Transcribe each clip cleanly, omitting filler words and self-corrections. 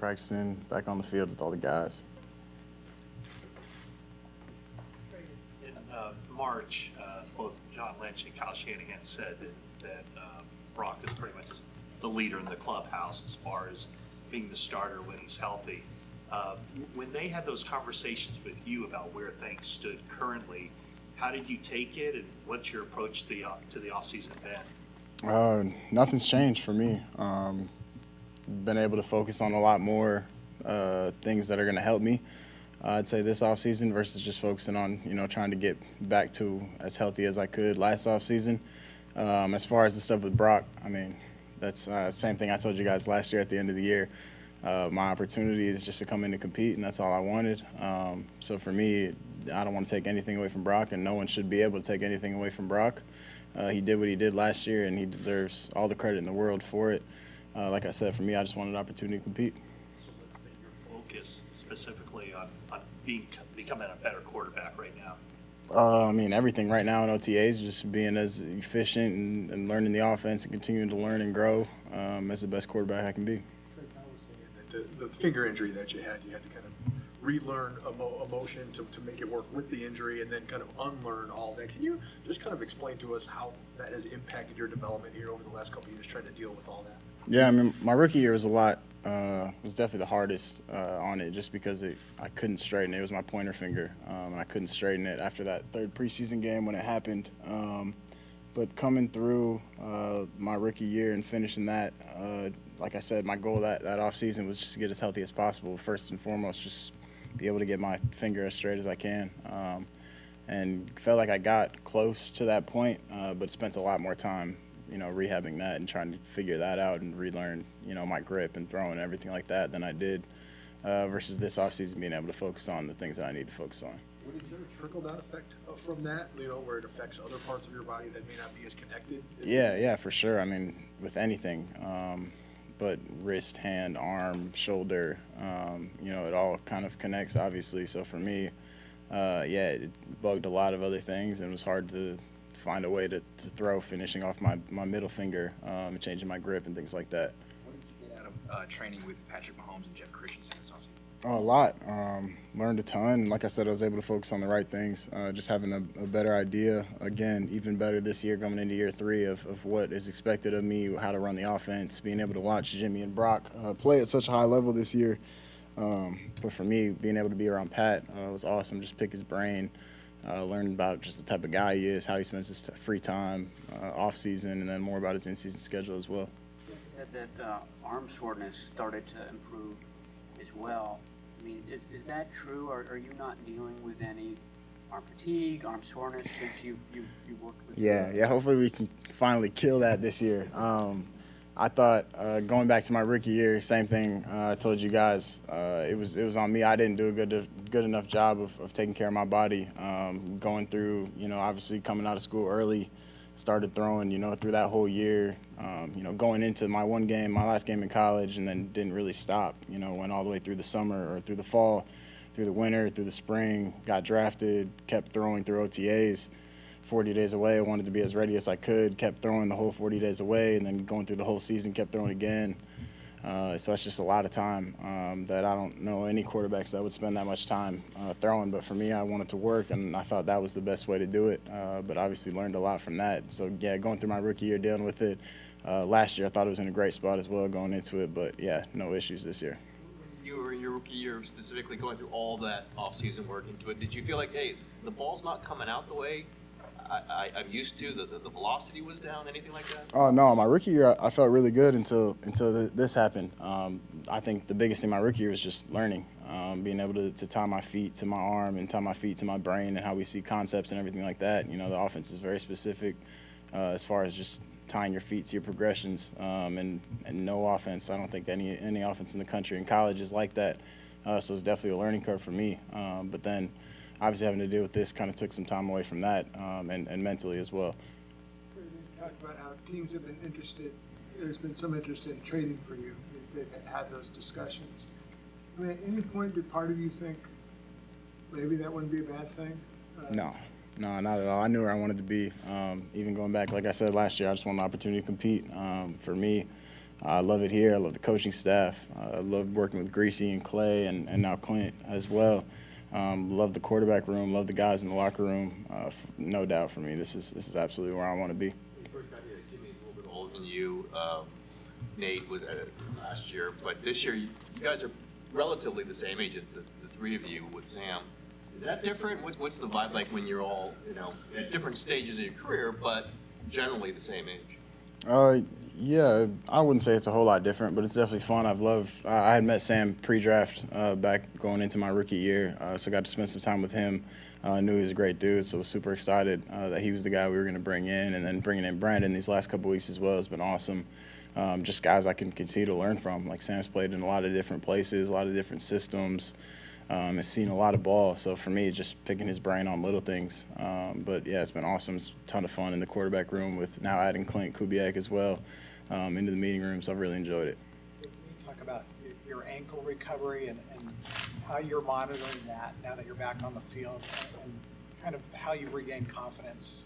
practicing back on the field with all the guys. In March, both John Lynch and Kyle Shanahan said that Brock is pretty much the leader in the clubhouse as far as being the starter when he's healthy. When they had those conversations with you about where things stood currently, how did you take it, and what's your approach to the offseason been? Nothing's changed for me. Been able to focus on a lot more things that are going to help me. I'd say this offseason versus just focusing on, trying to get back to as healthy as I could last offseason. As far as the stuff with Brock, I mean, that's the same thing I told you guys last year at the end of the year. My opportunity is just to come in and compete, and that's all I wanted. So for me, I don't want to take anything away from Brock, and no one should be able to take anything away from Brock. He did what he did last year, and he deserves all the credit in the world for it. Like I said, for me, I just wanted an opportunity to compete. So what's been your focus specifically on becoming a better quarterback right now? I mean, everything right now in OTAs, just being as efficient and learning the offense and continuing to learn and grow as the best quarterback I can be. The finger injury that you had to kind of relearn a motion to make it work with the injury and then kind of unlearn all that. Can you just kind of explain to us how that has impacted your development here over the last couple of years trying to deal with all that? Yeah, I mean, my rookie year was was definitely the hardest on it just because I couldn't straighten it. It was my pointer finger, and I couldn't straighten it after that third preseason game when it happened. But coming through my rookie year and finishing that, like I said, my goal that offseason was just to get as healthy as possible. First and foremost, just be able to get my finger as straight as I can. And felt like I got close to that point, but spent a lot more time rehabbing that and trying to figure that out and relearn, my grip and throwing and everything like that than I did versus this offseason being able to focus on the things that I need to focus on. Is there a trickle-down effect from that, where it affects other parts of your body that may not be as connected? Yeah, for sure. I mean, with anything, but wrist, hand, arm, shoulder, it all kind of connects, obviously. So for me, it bugged a lot of other things and it was hard to find a way to throw, finishing off my middle finger and changing my grip and things like that. What did you get out of training with Patrick Mahomes and Jeff Christensen this offseason? Oh, a lot. Learned a ton. Like I said, I was able to focus on the right things, just having a better idea. Again, even better this year coming into year 3 of what is expected of me, how to run the offense, being able to watch Jimmy and Brock play at such a high level this year. But for me, being able to be around Pat was awesome. Just pick his brain. Learn about just the type of guy he is, how he spends his free time off season, and then more about his in-season schedule as well. That arm soreness started to improve as well. I mean, is that true, or are you not dealing with any arm fatigue, arm soreness since you worked with? Yeah. Hopefully we can finally kill that this year. I thought going back to my rookie year, same thing I told you guys. It was on me. I didn't do a good enough job of taking care of my body. Going through, obviously coming out of school early, started throwing, through that whole year. Going into my last game in college, and then didn't really stop. Went all the way through the summer or through the fall, through the winter, through the spring. Got drafted, kept throwing through OTAs. 40 days away, I wanted to be as ready as I could, kept throwing the whole 40 days away, and then going through the whole season, kept throwing again. So that's just a lot of time that I don't know any quarterbacks that would spend that much time throwing. But for me, I wanted to work, and I thought that was the best way to do it. But obviously learned a lot from that. So, yeah, going through my rookie year, dealing with it. Last year, I thought it was in a great spot as well going into it. But, yeah, no issues this year. You were in your rookie year specifically going through all that off-season work into it. Did you feel like, hey, the ball's not coming out the way I'm used to, the velocity was down, anything like that? Oh, no, my rookie year, I felt really good until this happened. I think the biggest thing my rookie year was just learning, being able to tie my feet to my arm and tie my feet to my brain and how we see concepts and everything like that. The offense is very specific as far as just tying your feet to your progressions, and no offense, I don't think any offense in the country in college is like that. So it's definitely a learning curve for me. But then obviously having to deal with this kind of took some time away from that and mentally as well. You talked about how teams have been interested. There's been some interest in trading for you. They've had those discussions. I mean, at any point did part of you think maybe that wouldn't be a bad thing? No, not at all. I knew where I wanted to be. Even going back, like I said last year, I just wanted an opportunity to compete. For me, I love it here. I love the coaching staff. I love working with Greasy and Clay and now Clint as well. Love the quarterback room. Love the guys in the locker room. No doubt for me, this is absolutely where I want to be. When you first got here, Jimmy's a little bit older than you. Nate was last year, but this year you guys are relatively the same age, the three of you with Sam. Is that different? What's the vibe like when you're all, at different stages of your career, but generally the same age? Yeah, I wouldn't say it's a whole lot different, but it's definitely fun. I had met Sam pre-draft back going into my rookie year, so I got to spend some time with him. I knew he was a great dude, so I was super excited that he was the guy we were going to bring in, and then bringing in Brandon these last couple weeks as well has been awesome. Just guys I can continue to learn from. Like Sam's played in a lot of different places, a lot of different systems, has seen a lot of ball. So for me, it's just picking his brain on little things. But yeah, it's been awesome. It's a ton of fun in the quarterback room with now adding Clint Kubiak as well into the meeting room. So I've really enjoyed it. Can you talk about your ankle recovery and how you're monitoring that now that you're back on the field, and kind of how you regain confidence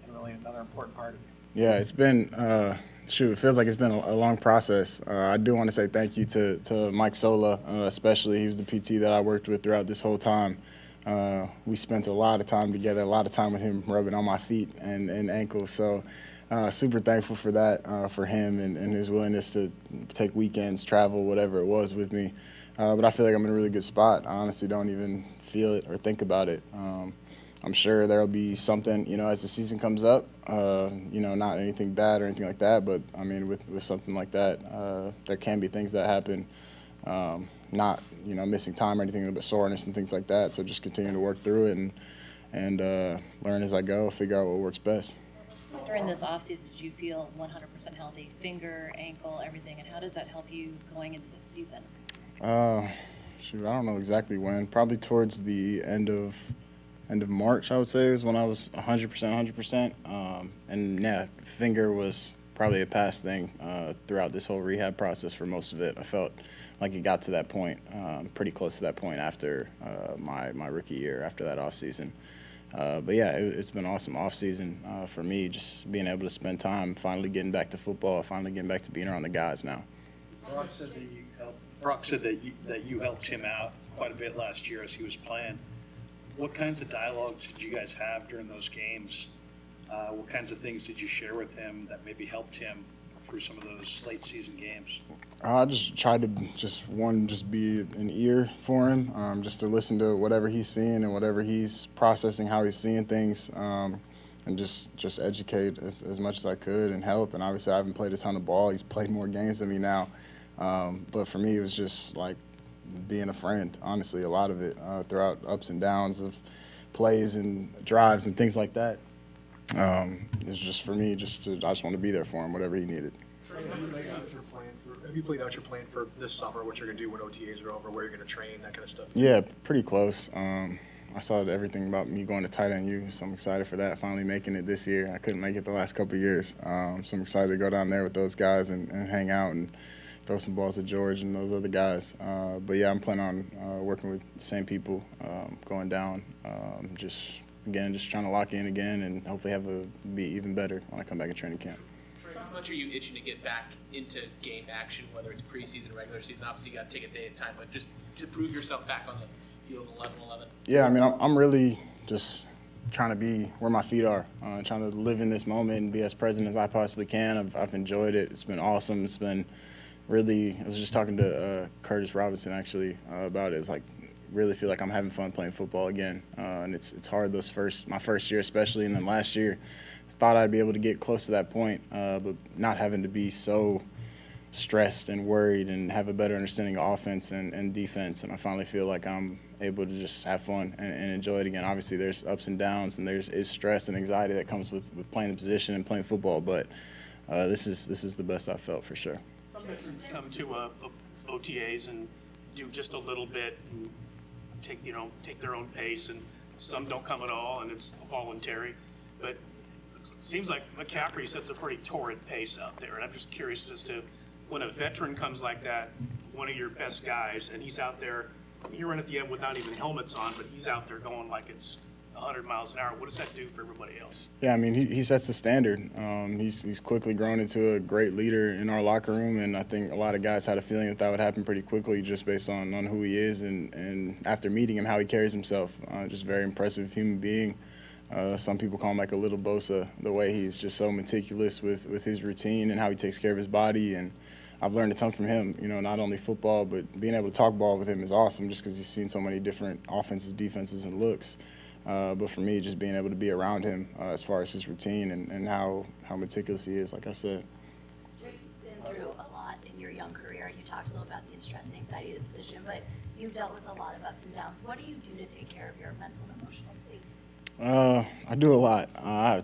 in really another important part of you? Yeah, it's been it feels like it's been a long process. I do want to say thank you to Mike Sola, especially. He was the PT that I worked with throughout this whole time. We spent a lot of time together, a lot of time with him rubbing on my feet and ankles. So super thankful for that, for him and his willingness to take weekends, travel, whatever it was with me. But I feel like I'm in a really good spot. I honestly don't even feel it or think about it. I'm sure there'll be something, as the season comes up, not anything bad or anything like that, but, I mean, with something like that, there can be things that happen, not, missing time or anything, but soreness and things like that. So just continue to work through it and learn as I go, figure out what works best. During this offseason, did you feel 100% healthy, finger, ankle, everything, and how does that help you going into this season? I don't know exactly when, probably towards the end of March, I would say, was when I was 100%. And yeah, finger was probably a past thing throughout this whole rehab process for most of it. I felt like it got to that point, pretty close to that point after my rookie year, after that offseason. But yeah, it's been awesome offseason for me, just being able to spend time, finally getting back to football, finally getting back to being around the guys now. Brock said that you helped him out quite a bit last year as he was playing. What kinds of dialogues did you guys have during those games? What kinds of things did you share with him that maybe helped him through some of those late season games? I just tried to just be an ear for him, just to listen to whatever he's seeing and whatever he's processing, how he's seeing things, and just educate as much as I could and help. And obviously I haven't played a ton of ball. He's played more games than me now. But for me, it was just like being a friend, honestly, a lot of it, throughout ups and downs of plays and drives and things like that. It's just for me, I just want to be there for him, whatever he needed. Have you played out your plan for this summer, what you're going to do when OTAs are over, where you're going to train, that kind of stuff? Yeah, pretty close. I saw everything about me going to tight end U, so I'm excited for that, finally making it this year. I couldn't make it the last couple of years, so I'm excited to go down there with those guys and hang out and throw some balls at George and those other guys. But yeah, I'm planning on working with the same people, going down, just trying to lock in again and hopefully be even better when I come back in training camp. How much are you itching to get back into game action, whether it's preseason, regular season? Obviously, you got to take a day at a time, but just to prove yourself back on the field 11-11. Yeah, I mean, I'm really just trying to be where my feet are, trying to live in this moment and be as present as I possibly can. I've enjoyed it. It's been awesome. It's been really, I was just talking to Curtis Robinson actually about it. It's like, really feel like I'm having fun playing football again. And it's hard my first year especially, and then last year, I thought I'd be able to get close to that point, but not having to be so stressed and worried and have a better understanding of offense and defense. And I finally feel like I'm able to just have fun and enjoy it again. Obviously, there's ups and downs, and there's stress and anxiety that comes with playing the position and playing football, but this is the best I've felt for sure. Some veterans come to OTAs and do just a little bit and take their own pace, and some don't come at all, and it's voluntary. But it seems like McCaffrey sets a pretty torrid pace out there, and I'm just curious as to when a veteran comes like that, one of your best guys, and he's out there, you're in at the end without even helmets on, but he's out there going like it's 100 miles an hour. What does that do for everybody else? Yeah, I mean, he sets the standard. He's quickly grown into a great leader in our locker room, and I think a lot of guys had a feeling that would happen pretty quickly just based on who he is and after meeting him, how he carries himself. Just very impressive human being. Some people call him like a little Bosa, the way he's just so meticulous with his routine and how he takes care of his body. And I've learned a ton from him, not only football, but being able to talk ball with him is awesome just because he's seen so many different offenses, defenses, and looks. But for me, just being able to be around him as far as his routine and how meticulous he is, like I said. You've been through a lot in your young career, and you talked a little about the stress and anxiety of the position, but you've dealt with a lot of ups and downs. What do you do to take care of your mental and emotional state? I do a lot.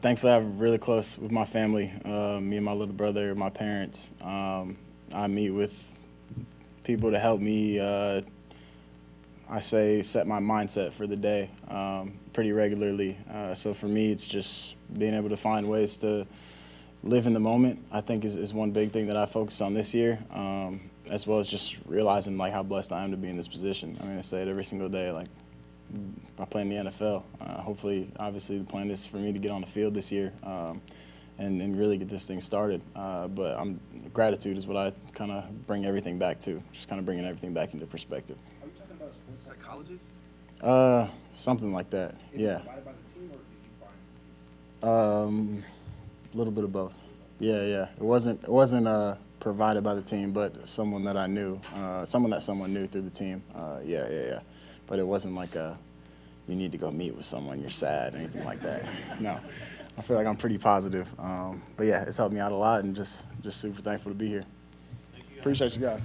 Thankfully, I'm really close with my family, me and my little brother, my parents. I meet with people to help me, set my mindset for the day pretty regularly. So for me, it's just being able to find ways to live in the moment, I think is one big thing that I focused on this year, as well as just realizing like how blessed I am to be in this position. I mean, I say it every single day, like I play in the NFL. Hopefully, obviously, the plan is for me to get on the field this year and really get this thing started. But gratitude is what I kind of bring everything back to, just kind of bringing everything back into perspective. Are you talking about a sports psychologist? Something like that, yeah. Provided by the team, or did you find? A little bit of both. Yeah. It wasn't provided by the team, but someone that I knew, someone knew through the team. Yeah. But it wasn't like you need to go meet with someone, you're sad, anything like that. No, I feel like I'm pretty positive. But yeah, it's helped me out a lot, and just super thankful to be here. Appreciate you guys.